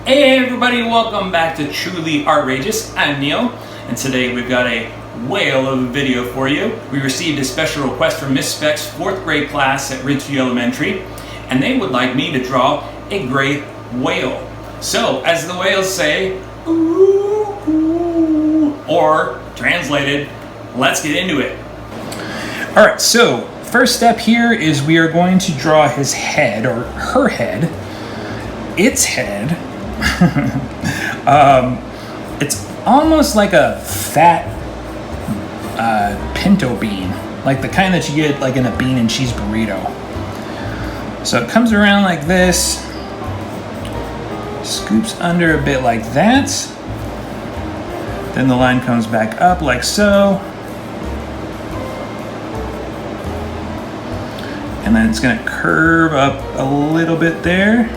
Hey everybody, welcome back to Truly Art-Rageous. I'm Neil, and today we've got a whale of a video for you. We received a special request from Miss Speck's 4th grade class at Ridgeview Elementary, and they would like me to draw a gray whale. So, as the whales say, ooh, ooh, or translated, let's get into it. Alright, so first step here is we are going to draw his head, or her head, its head. It's almost like a fat pinto bean, like the kind that you get like in a bean and cheese burrito. So it comes around like this, scoops under a bit like that, then the line comes back up like so, and then it's going to curve up a little bit there.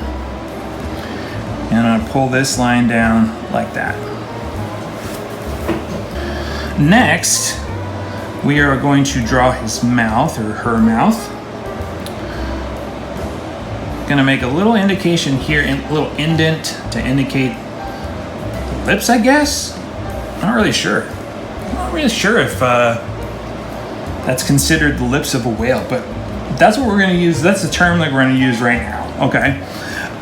And I'm going to pull this line down like that. Next, we are going to draw his mouth, or her mouth. Going to make a little indication here, a little indent to indicate the lips, I guess? Not really sure. I'm not really sure if that's considered the lips of a whale, but that's what we're going to use. That's the term that we're going to use right now. Okay.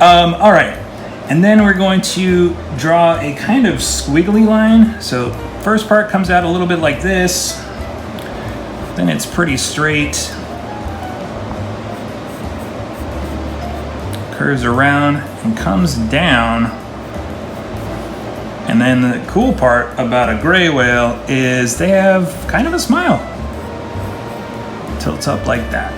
All right. And then we're going to draw a kind of squiggly line. So first part comes out a little bit like this. Then it's pretty straight. Curves around and comes down. And then the cool part about a gray whale is they have kind of a smile. Tilts up like that.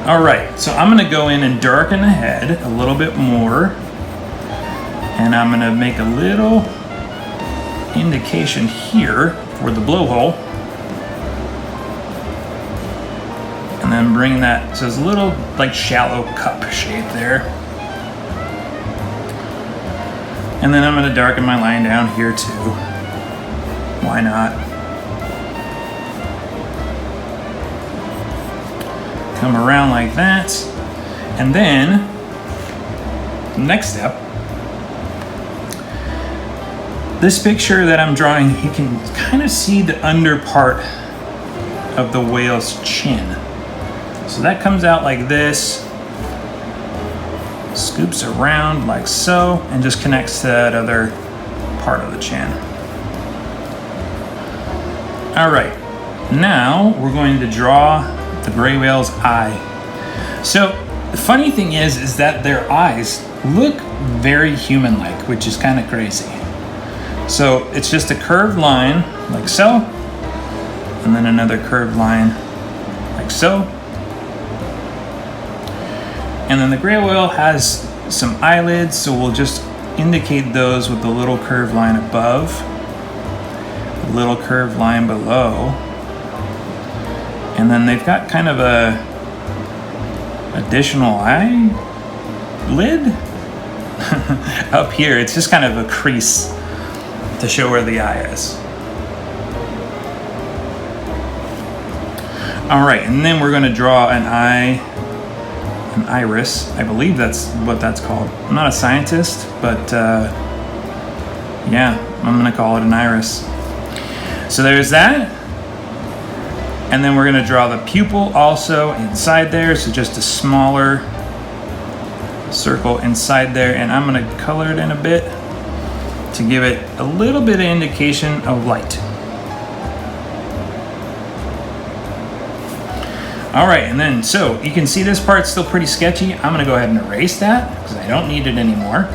All right, so I'm gonna go in and darken the head a little bit more, and I'm gonna make a little indication here for the blowhole, and then bring that, so it's a little like shallow cup shape there. And then I'm gonna darken my line down here too. Why not? Come around like that, and then next step, this picture that I'm drawing, you can kind of see the under part of the whale's chin. So that comes out like this, scoops around like so, and just connects to that other part of the chin. All right, now we're going to draw the gray whale's eye. So the funny thing is that their eyes look very human-like, which is kind of crazy. So it's just a curved line like so, and then another curved line like so. And then the gray whale has some eyelids, so we'll just indicate those with the little curved line above, the little curved line below. And then they've got kind of a additional eye lid up here. It's just kind of a crease to show where the eye is. All right, and then we're going to draw an eye, an iris. I believe that's what that's called. I'm not a scientist, but yeah, I'm going to call it an iris. So there's that. And then we're going to draw the pupil also inside there, so just a smaller circle inside there, and I'm going to color it in a bit to give it a little bit of indication of light. All right, and then so you can see this part's still pretty sketchy. I'm going to go ahead and erase that because I don't need it anymore.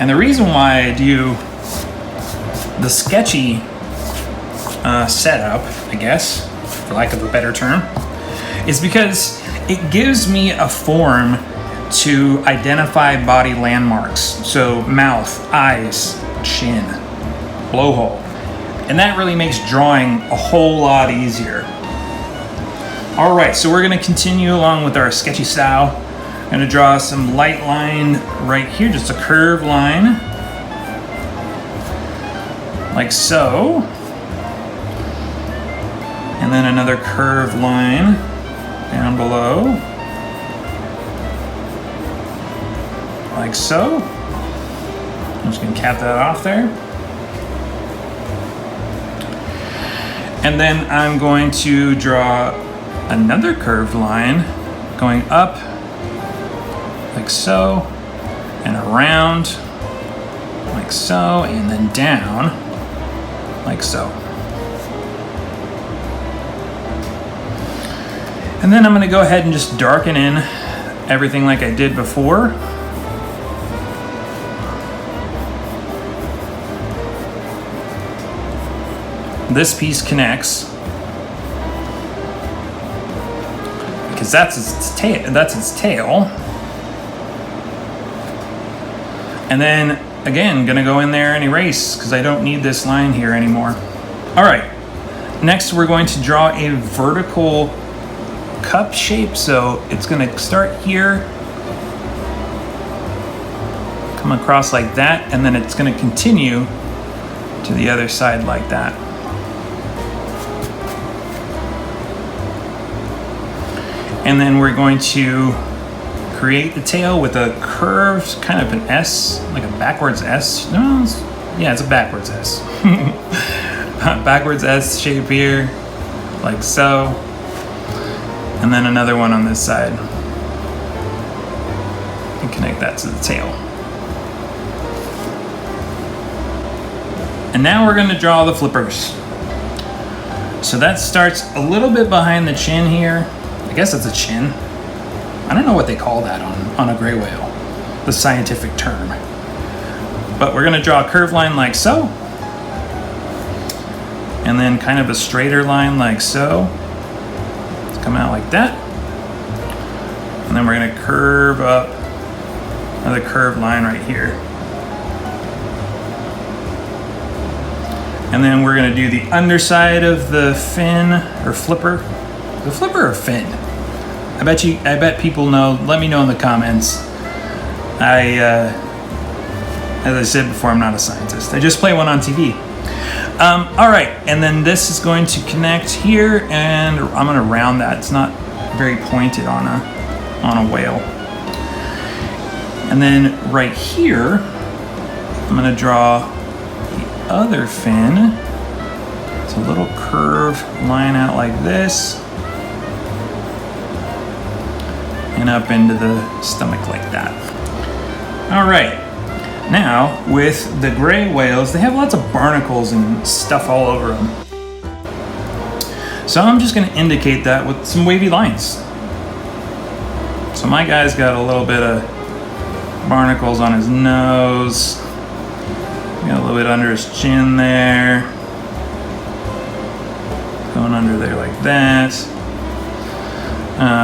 And the reason why I do the sketchy setup, I guess, for lack of a better term, is because it gives me a form to identify body landmarks. So mouth, eyes, chin, blowhole. And that really makes drawing a whole lot easier. All right, so we're gonna continue along with our sketchy style. I'm going to draw some light line right here, just a curved line, like so. And then another curved line down below, like so. I'm just gonna cap that off there. And then I'm going to draw another curved line going up, like so, and around, like so, and then down, like so. And then I'm gonna go ahead and just darken in everything like I did before. This piece connects because that's its tail. And then again, gonna go in there and erase because I don't need this line here anymore. All right, next we're going to draw a vertical cup shape. So it's gonna start here, come across like that, and then it's gonna continue to the other side like that. And then we're going to create the tail with a curved kind of an S, like a backwards S. No, it's a backwards S. Backwards S shape here, like so. And then another one on this side. And connect that to the tail. And now we're going to draw the flippers. So that starts a little bit behind the chin here. I guess it's a chin. I don't know what they call that on a gray whale, the scientific term. But we're gonna draw a curved line like so. And then kind of a straighter line like so. It's coming out like that. And then we're gonna curve up another curved line right here. And then we're gonna do the underside of the fin or flipper. The flipper or fin? I bet people know. Let me know in the comments. As I said before, I'm not a scientist. I just play one on TV. All right, and then this is going to connect here, and I'm gonna round that. It's not very pointed on a whale. And then right here, I'm gonna draw the other fin. It's a little curved line out like this. And up into the stomach like that. All right, now with the gray whales, they have lots of barnacles and stuff all over them. So I'm just gonna indicate that with some wavy lines. So my guy's got a little bit of barnacles on his nose. Got a little bit under his chin there. Going under there like that.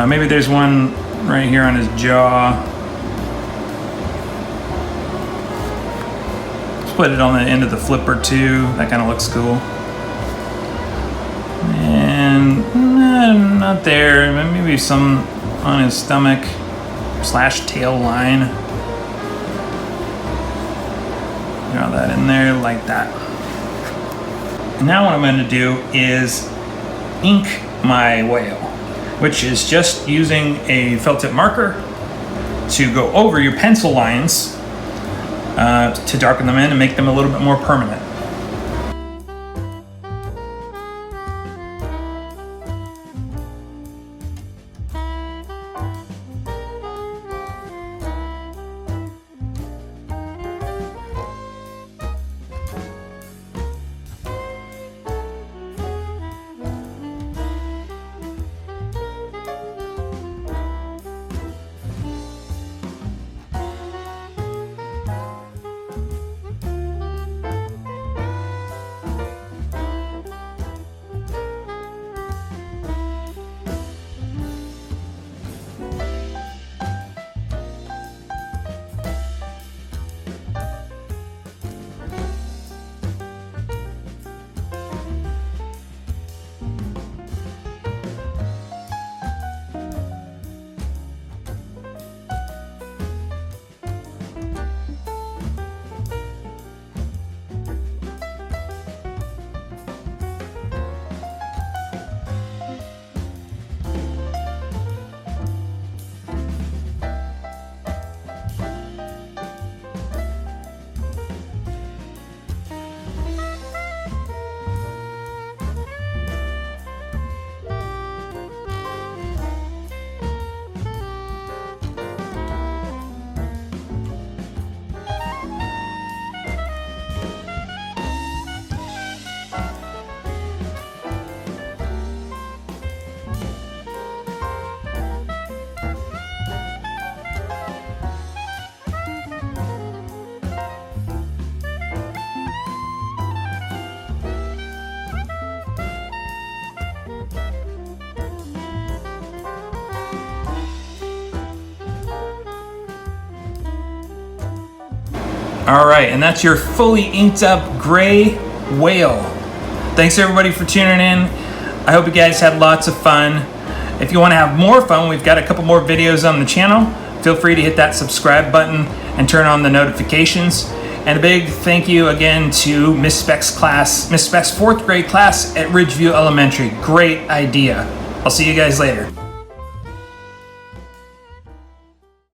Maybe there's one right here on his jaw. Let's put it on the end of the flipper too. That kind of looks cool. And not there. Maybe some on his stomach / tail line. Draw that in there like that. And now what I'm going to do is ink my whale, which is just using a felt tip marker to go over your pencil lines to darken them in and make them a little bit more permanent. All right, and that's your fully inked up gray whale. Thanks everybody for tuning in. I hope you guys had lots of fun. If you want to have more fun, we've got a couple more videos on the channel. Feel free to hit that subscribe button and turn on the notifications. And a big thank you again to Miss Speck's 4th grade class at Ridgeview Elementary. Great idea. I'll see you guys later.